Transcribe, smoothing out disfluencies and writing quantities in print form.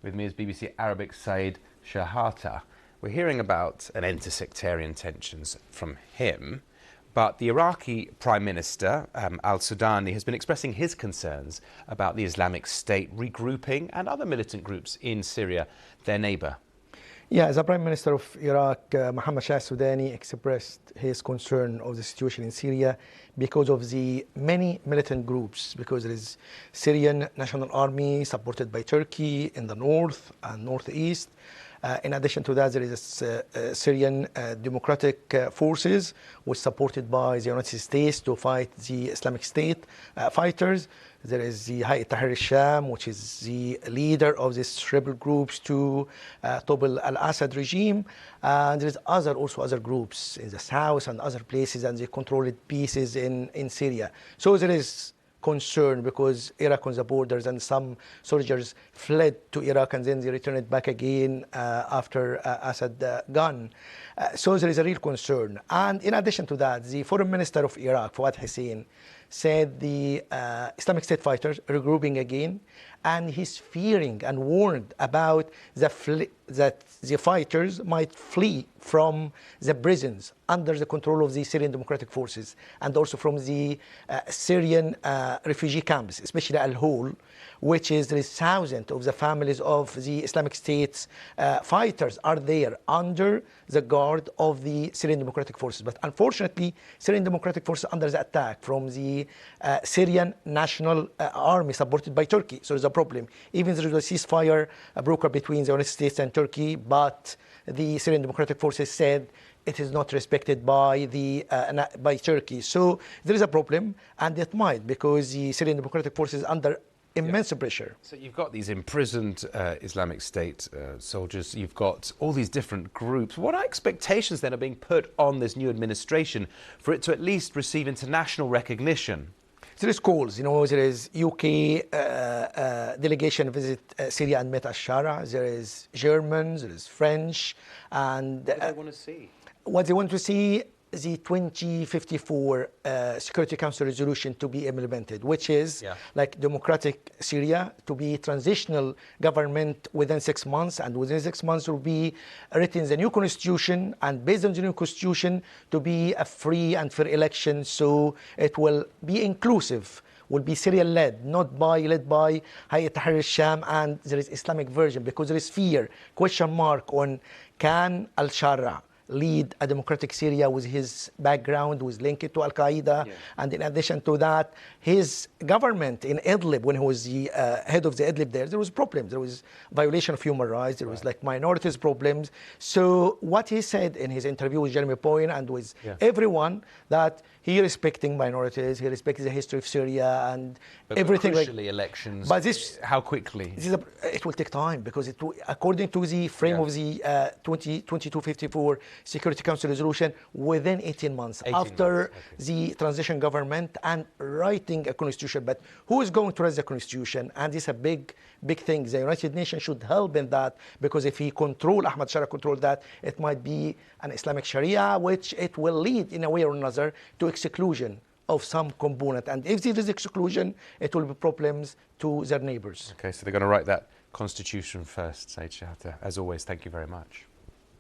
With me is BBC Arabic Said Shehata. We're hearing about an end to sectarian tensions from him, but the Iraqi Prime Minister, al-Sudani, has been expressing his concerns about the Islamic State regrouping and other militant groups in Syria, their neighbour. Yeah, the Prime Minister of Iraq, Ahmed al Sharaa, expressed his concern of the situation in Syria because of the many militant groups, because there is Syrian National Army supported by Turkey in the north and northeast. In addition to that, there is Syrian Democratic Forces, which is supported by the United States to fight the Islamic State fighters. There is the Ahmed al Sharaa, which is the leader of these rebel groups to topple al-Assad regime. And there is also other groups in the south and other places, and they controlled pieces in Syria. So there is concern because Iraq on the borders, and some soldiers fled to Iraq and then they returned back again after Assad gone. So there is a real concern. And in addition to that, the foreign minister of Iraq, Fawad Hussein, said the Islamic State fighters are regrouping again, and he's fearing and warned about that the fighters might flee from the prisons under the control of the Syrian Democratic Forces, and also from the Syrian refugee camps, especially Al-Hol, which is there is thousands of the families of the Islamic State's fighters are there under the guard of the Syrian Democratic Forces. But unfortunately, Syrian Democratic Forces are under the attack from the Syrian National Army supported by Turkey. So there's a problem. Even there is a ceasefire broker between the United States and Turkey, but the Syrian Democratic Forces said it is not respected by by Turkey. So there is a problem, and it might, because the Syrian Democratic Forces are under immense pressure. So you've got these imprisoned Islamic State soldiers, you've got all these different groups. What expectations then are being put on this new administration for it to at least receive international recognition? There is calls, there is UK delegation visit Syria and met al Sharaa. There is Germans, there is French, and what do they want to see? What they want to see the 2054 Security Council resolution to be implemented, which is like democratic Syria to be transitional government within 6 months, and within 6 months will be written the new constitution, and based on the new constitution to be a free and fair election, so it will be inclusive, will be Syrian-led, not led by Ahmed al Sharaa, and there is Islamic version, because there is fear, question mark on can al Sharaa lead a democratic Syria with his background, with linked to Al-Qaeda, and in addition to that, his government in Idlib, when he was the head of the Idlib there was problems. There was violation of human rights, there was like minorities problems. So what he said in his interview with Jeremy Boyne and with everyone, that he respecting minorities, he respects the history of Syria and everything. But crucially, elections, but this, how quickly? It will take time, because according to the frame of the 2254 Security Council resolution, within 18 months after the transition government and writing a constitution. But who is going to write the constitution? And this is a big thing. The United Nations should help in that, because if he Ahmed al Sharaa control that, it might be an Islamic Sharia, which it will lead in a way or another to exclusion of some component. And if there is exclusion, it will be problems to their neighbors. Okay, so they're going to write that constitution first, Said Shehata. As always, thank you very much.